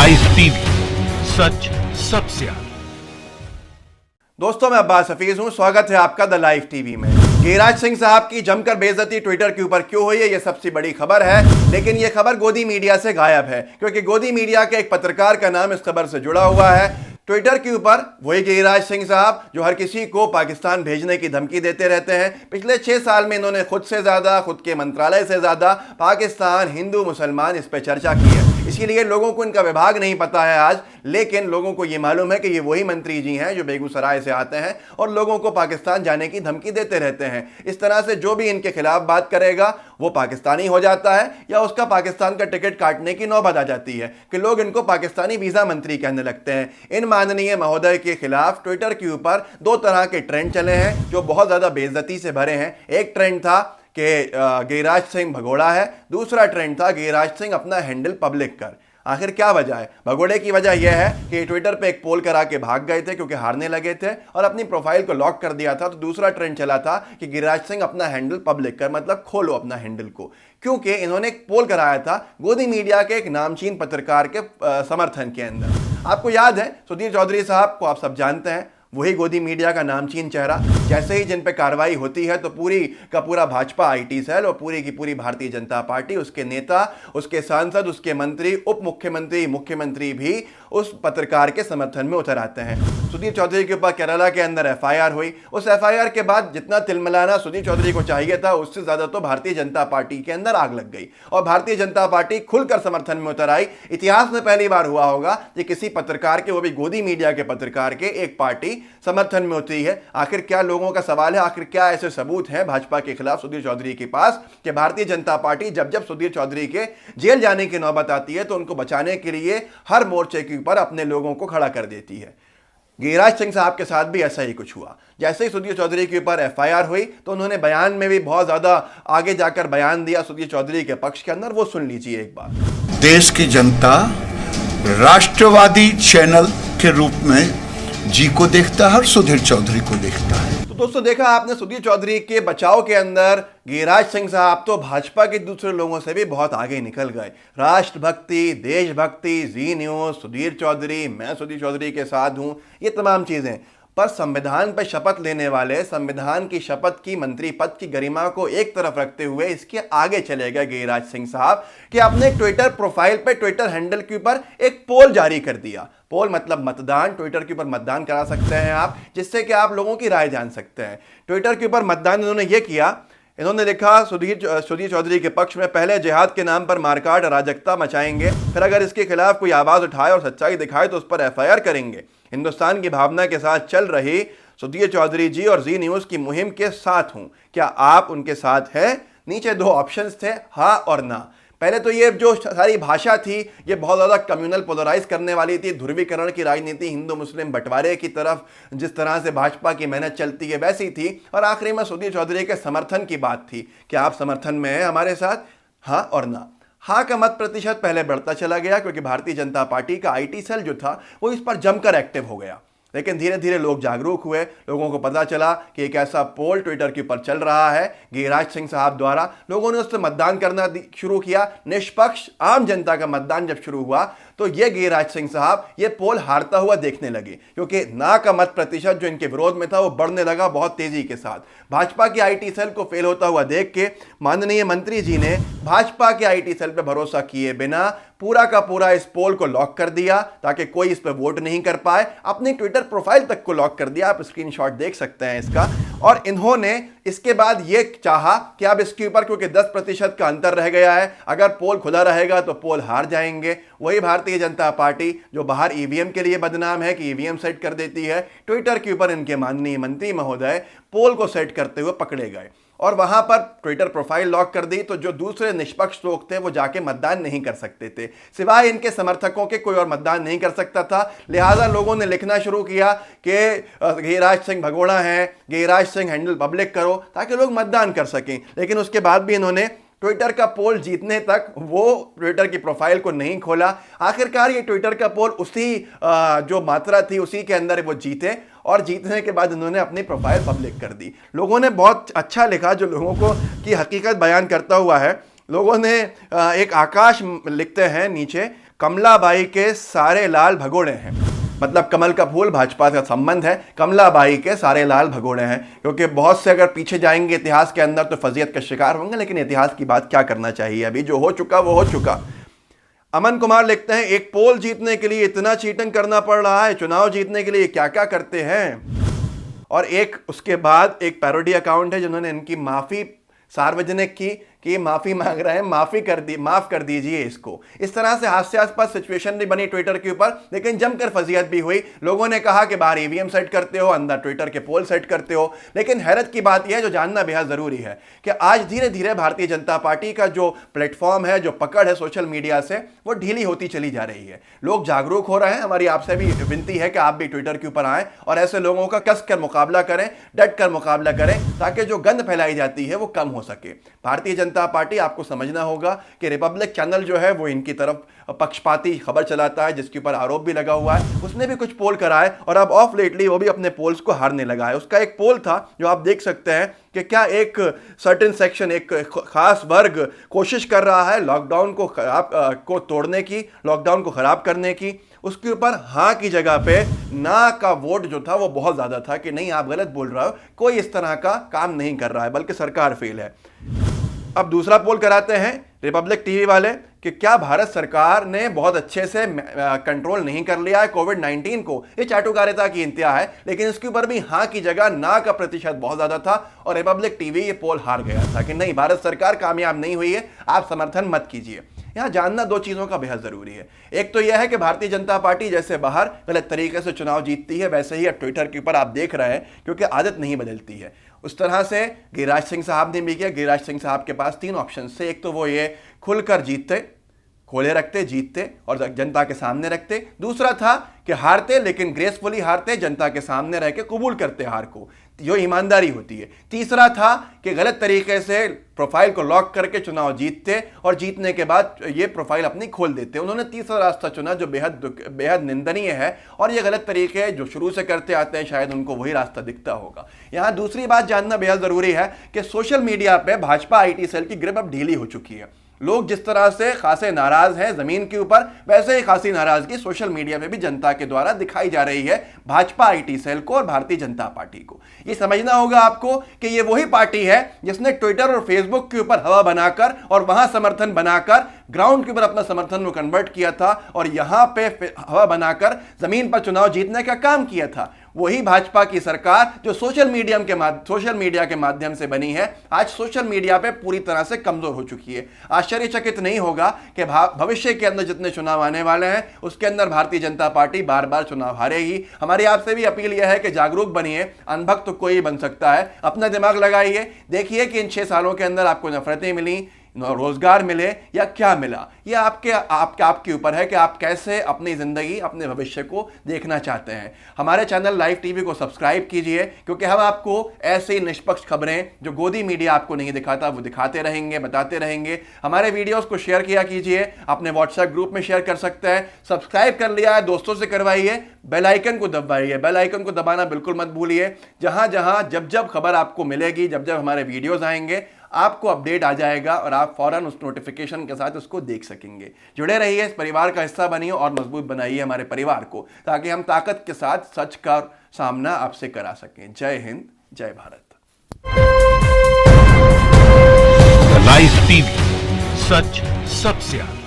Live TV, सच सबसे आगे। दोस्तों, मैं अब्बास हफीज हूं। स्वागत है आपका द लाइव टीवी में। गिरिराज सिंह साहब की जमकर बेइज्जती ट्विटर के ऊपर क्यों हुई है, ये सबसे बड़ी खबर है। लेकिन ये खबर गोदी मीडिया से गायब है, क्योंकि गोदी मीडिया के एक पत्रकार का नाम इस खबर से जुड़ा हुआ है। ट्विटर के ऊपर वही गिरिराज सिंह साहब जो हर किसी को पाकिस्तान भेजने की धमकी देते रहते हैं। पिछले 6 साल में इन्होंने खुद से ज्यादा, खुद के मंत्रालय से ज्यादा पाकिस्तान, हिंदू, मुसलमान, इस पर चर्चा की है। इसीलिए लोगों को इनका विभाग नहीं पता है आज, लेकिन लोगों को यह मालूम है कि ये वही मंत्री जी हैं जो बेगूसराय से आते हैं और लोगों को पाकिस्तान जाने की धमकी देते रहते हैं। इस तरह से जो भी इनके खिलाफ बात करेगा वो पाकिस्तानी हो जाता है, या उसका पाकिस्तान का टिकट काटने की नौबत आ जाती है कि लोग इनको पाकिस्तानी वीजा मंत्री कहने लगते हैं। इन माननीय महोदय के खिलाफ ट्विटर के ऊपर 2 तरह के ट्रेंड चले हैं जो बहुत ज्यादा बेइज्जती से भरे हैं। एक ट्रेंड था कि गिरिराज सिंह भगोड़ा है, दूसरा ट्रेंड था गिरिराज सिंह अपना हैंडल पब्लिक कर। आखिर क्या वजह है? भगोड़े की वजह यह है कि ट्विटर पे एक पोल करा के भाग गए थे क्योंकि हारने लगे थे और अपनी प्रोफाइल को लॉक कर दिया था। तो दूसरा ट्रेंड चला था कि गिरिराज सिंह अपना हैंडल पब्लिक कर, मतलब खोलो अपना हैंडल को, क्योंकि इन्होंने एक पोल कराया था गोदी मीडिया के एक नामचीन पत्रकार के समर्थन के अंदर। आपको याद है सुधीर चौधरी साहब को, आप सब जानते हैं, वही गोदी मीडिया का नामचीन चेहरा। जैसे ही जिन पे कार्रवाई होती है तो पूरी का पूरा भाजपा आईटी सेल और पूरी की पूरी भारतीय जनता पार्टी, उसके नेता, उसके सांसद, उसके मंत्री, उप मुख्यमंत्री, मुख्यमंत्री भी उस पत्रकार के समर्थन में उतर आते हैं। सुधीर चौधरी के ऊपर केरला के अंदर एफआईआर हुई। उस एफआईआर के बाद जितना तिलमिलाना सुधीर चौधरी को चाहिए था, उससे ज्यादा तो भारतीय जनता पार्टी के अंदर आग लग गई और भारतीय जनता पार्टी खुलकर समर्थन में उतर आई। इतिहास में पहली बार हुआ होगा कि किसी पत्रकार के, वो भी गोदी मीडिया के पत्रकार के, एक पार्टी समर्थन में होती है। आखिर क्या लोगों का सवाल है, आखिर क्या ऐसे सबूत हैं भाजपा के खिलाफ सुधीर चौधरी के पास कि भारतीय जनता पार्टी जब जब सुधीर चौधरी के जेल जाने की नौबत आती है तो उनको बचाने के लिए हर मोर्चे के ऊपर अपने लोगों को खड़ा कर देती है। गिरिराज सिंह साहब के साथ भी ऐसा ही कुछ हुआ। जैसे ही सुधीर चौधरी के ऊपर एफआईआर हुई तो उन्होंने बयान में भी बहुत ज्यादा आगे जाकर बयान दिया सुधीर चौधरी के पक्ष के अंदर। वो सुन लीजिए एक बार। देश की जनता राष्ट्रवादी चैनल के रूप में जी को देखता है और सुधीर चौधरी को देखता है। तो दोस्तों, देखा आपने सुधीर चौधरी के बचाव के अंदर गिरिराज सिंह साहब तो भाजपा के दूसरे लोगों से भी बहुत आगे निकल गए। राष्ट्रभक्ति, देशभक्ति, जी न्यूज, सुधीर चौधरी, मैं सुधीर चौधरी के साथ हूं, ये तमाम चीजें। पर संविधान पर शपथ लेने वाले, संविधान की शपथ की, मंत्री पद की गरिमा को एक तरफ रखते हुए इसके आगे चले गए गिरिराज सिंह साहब कि अपने ट्विटर प्रोफाइल पे, ट्विटर हैंडल के ऊपर एक पोल जारी कर दिया। पोल मतलब मतदान। ट्विटर के ऊपर मतदान करा सकते हैं आप, जिससे कि आप लोगों की राय जान सकते हैं। ट्विटर के ऊपर मतदान इन्होंने ये किया, इन्होंने लिखा सुधीर चौधरी के पक्ष में, पहले जिहाद के नाम पर मारकाट, अराजकता मचाएंगे, फिर अगर इसके खिलाफ कोई आवाज उठाए और सच्चाई दिखाए तो उस पर एफआईआर करेंगे। हिंदुस्तान की भावना के साथ चल रही सुधीर चौधरी जी और जी न्यूज की मुहिम के साथ हूं, क्या आप उनके साथ हैं? नीचे 2 ऑप्शंस थे, हाँ और ना। पहले तो ये जो सारी भाषा थी ये बहुत ज़्यादा कम्युनल पोलराइज करने वाली थी, ध्रुवीकरण की राजनीति, हिंदू मुस्लिम बंटवारे की तरफ जिस तरह से भाजपा की मेहनत चलती है वैसी थी। और आखिरी में सुधीर चौधरी के समर्थन की बात थी कि आप समर्थन में हैं हमारे साथ, हाँ और ना। हाँ का मत प्रतिशत पहले बढ़ता चला गया क्योंकि भारतीय जनता पार्टी का आईटी सेल जो था वो इस पर जमकर एक्टिव हो गया। लेकिन धीरे धीरे लोग जागरूक हुए, लोगों को पता चला कि एक ऐसा पोल ट्विटर के ऊपर चल रहा है गिरिराज सिंह साहब द्वारा। लोगों ने उससे मतदान करना शुरू किया। निष्पक्ष आम जनता का मतदान जब शुरू हुआ तो ये गिरिराज सिंह साहब ये पोल हारता हुआ देखने लगे, क्योंकि ना का मत प्रतिशत जो इनके विरोध में था वो बढ़ने लगा बहुत तेजी के साथ। भाजपा की आईटी सेल को फेल होता हुआ देख के माननीय मंत्री जी ने भाजपा के आईटी सेल पर भरोसा किए बिना पूरा का पूरा इस पोल को लॉक कर दिया ताकि कोई इस पर वोट नहीं कर पाए। अपनी ट्विटर प्रोफाइल तक को लॉक कर दिया, आप स्क्रीनशॉट देख सकते हैं इसका। और इन्होंने इसके बाद ये चाहा कि अब इसके ऊपर, क्योंकि 10% का अंतर रह गया है, अगर पोल खुला रहेगा तो पोल हार जाएंगे। वही भारतीय जनता पार्टी जो बाहर ईवीएम के लिए बदनाम है कि ईवीएम सेट कर देती है, ट्विटर के ऊपर इनके माननीय मंत्री महोदय पोल को सेट करते हुए पकड़े गए और वहां पर ट्विटर प्रोफाइल लॉक कर दी। तो जो दूसरे निष्पक्ष लोग थे वो जाके मतदान नहीं कर सकते थे, सिवाय इनके समर्थकों के कोई और मतदान नहीं कर सकता था। लिहाजा लोगों ने लिखना शुरू किया कि गिरिराज सिंह भगोड़ा हैं, गिरिराज सिंह हैंडल पब्लिक करो, ताकि लोग मतदान कर सकें। लेकिन उसके बाद भी इन्होंने ट्विटर का पोल जीतने तक वो ट्विटर की प्रोफाइल को नहीं खोला। आखिरकार ये ट्विटर का पोल उसी जो मात्रा थी उसी के अंदर वो जीते और जीतने के बाद इन्होंने अपनी प्रोफाइल पब्लिक कर दी। लोगों ने बहुत अच्छा लिखा, जो लोगों को की हकीकत बयान करता हुआ है। लोगों ने एक आकाश लिखते हैं नीचे, कमलाबाई के सारे लाल भगोड़े हैं। मतलब कमल का फूल भाजपा का संबंध है, कमलाबाई के सारे लाल भगोड़े हैं। क्योंकि बहुत से अगर पीछे जाएंगे इतिहास के अंदर तो फजीयत का शिकार होंगे, लेकिन इतिहास की बात क्या करना चाहिए, अभी जो हो चुका वो हो चुका। अमन कुमार लिखते हैं, एक पोल जीतने के लिए इतना चीटिंग करना पड़ रहा है, चुनाव जीतने के लिए क्या क्या करते हैं। और एक उसके बाद एक पैरोडी अकाउंट है जिन्होंने इनकी माफी सार्वजनिक की कि माफी मांग रहे हैं, माफ कर दीजिए इसको। इस तरह से हास्यास्पद सिचुएशन भी बनी ट्विटर के ऊपर, लेकिन जमकर फजीयत भी हुई। लोगों ने कहा कि बाहर ईवीएम सेट करते हो, अंदर ट्विटर के पोल सेट करते हो। लेकिन हैरत की बात यह है, जो जानना बेहद जरूरी है, कि आज धीरे धीरे भारतीय जनता पार्टी का जो प्लेटफॉर्म है, जो पकड़ है सोशल मीडिया से, वो ढीली होती चली जा रही है। लोग जागरूक हो रहे हैं। हमारी आपसे भी विनती है कि आप भी ट्विटर के ऊपर आएं और ऐसे लोगों का कस कर मुकाबला करें, डट कर मुकाबला करें, ताकि जो गंद फैलाई जाती है वो कम हो सके। भारतीय जनता पार्टी, आपको समझना होगा कि रिपब्लिक चैनल जो है वो इनकी तरफ पक्षपाती खबर चलाता है, जिसके ऊपर आरोप भी लगा हुआ है। उसने भी कुछ पोल कराए और अब ऑफ लेटली वो भी अपने पोल्स को हारने लगा है। उसका एक पोल था जो आप देख सकते हैं कि क्या एक सर्टेन सेक्शन, एक खास वर्ग कोशिश कर रहा है लॉकडाउन को तोड़ने की, लॉकडाउन को खराब करने की। उसके ऊपर हाँ की जगह पे ना का वोट जो था वो बहुत ज्यादा था कि नहीं, आप गलत बोल रहे हो, कोई इस तरह का काम नहीं कर रहा है, बल्कि सरकार फेल है। अब दूसरा पोल कराते हैं रिपब्लिक टीवी वाले कि क्या भारत सरकार ने बहुत अच्छे से कंट्रोल नहीं कर लिया है कोविड-19 को। ये चाटुकारिता की इंतहा है, लेकिन इसके ऊपर भी हाँ की जगह ना का प्रतिशत बहुत ज्यादा था और रिपब्लिक टीवी ये पोल हार गया था कि नहीं, भारत सरकार कामयाब नहीं हुई है, आप समर्थन मत कीजिए। यहां जानना दो चीजों का बेहद जरूरी है। एक तो यह है कि भारतीय जनता पार्टी जैसे बाहर गलत तरीके से चुनाव जीतती है, वैसे ही अब ट्विटर के ऊपर आप देख रहे हैं, क्योंकि आदत नहीं बदलती है। उस तरह से गिरिराज सिंह साहब ने भी किया। गिरिराज सिंह साहब के पास 3 ऑप्शन थे। एक तो वो ये खुलकर जीतते, खोले रखते, जीतते और जनता के सामने रखते। दूसरा था कि हारते लेकिन ग्रेसफुली हारते, जनता के सामने रह के कबूल करते हार को, जो ईमानदारी होती है। तीसरा था कि गलत तरीके से प्रोफाइल को लॉक करके चुनाव जीतते और जीतने के बाद ये प्रोफाइल अपनी खोल देते। उन्होंने तीसरा रास्ता चुना जो बेहद निंदनीय है, और ये गलत तरीके जो शुरू से करते आते हैं, शायद उनको वही रास्ता दिखता होगा। यहां दूसरी बात जानना बेहद जरूरी है कि सोशल मीडिया पे भाजपा आईटी सेल की ग्रिप अब ढीली हो चुकी है। लोग जिस तरह से खासे नाराज हैं जमीन के ऊपर, वैसे ही खासी नाराजगी सोशल मीडिया में भी जनता के द्वारा दिखाई जा रही है भाजपा आईटी सेल को और भारतीय जनता पार्टी को। ये समझना होगा आपको कि ये वही पार्टी है जिसने ट्विटर और फेसबुक के ऊपर हवा बनाकर और वहां समर्थन बनाकर ग्राउंड के ऊपर अपना समर्थन को कन्वर्ट किया था और यहां पे हवा बनाकर जमीन पर चुनाव जीतने का काम किया था। वही भाजपा की सरकार जो सोशल मीडिया के माध्यम से बनी है, आज सोशल मीडिया पे पूरी तरह से कमजोर हो चुकी है। आश्चर्यचकित नहीं होगा कि भविष्य के अंदर जितने चुनाव आने वाले हैं उसके अंदर भारतीय जनता पार्टी बार बार चुनाव हारेगी। हमारी आपसे भी अपील यह है कि जागरूक बनिए, अनभक्त तो कोई बन सकता है। अपना दिमाग लगाइए, देखिए कि इन 6 सालों के अंदर आपको नफरतें मिली, रोजगार मिले या क्या मिला। यह आपके ऊपर है कि आप कैसे अपनी जिंदगी, अपने भविष्य को देखना चाहते हैं। हमारे चैनल लाइव टीवी को सब्सक्राइब कीजिए, क्योंकि हम आपको ऐसी निष्पक्ष खबरें जो गोदी मीडिया आपको नहीं दिखाता वो दिखाते रहेंगे, बताते रहेंगे। हमारे वीडियोस को शेयर किया कीजिए, अपने व्हाट्सएप ग्रुप में शेयर कर सकते हैं। सब्सक्राइब कर लिया है, दोस्तों से करवाइए, बेल आइकन को दबाइए, बेल आइकन को दबाना बिल्कुल मत भूलिए। जब खबर आपको मिलेगी, जब हमारे वीडियोस आएंगे, आपको अपडेट आ जाएगा और आप फौरन उस नोटिफिकेशन के साथ उसको देख सकेंगे। जुड़े रहिए, इस परिवार का हिस्सा बनिए और मजबूत बनाइए हमारे परिवार को, ताकि हम ताकत के साथ सच का सामना आपसे करा सकें। जय हिंद, जय भारत। लाइव टीवी, सच सबसे आगे।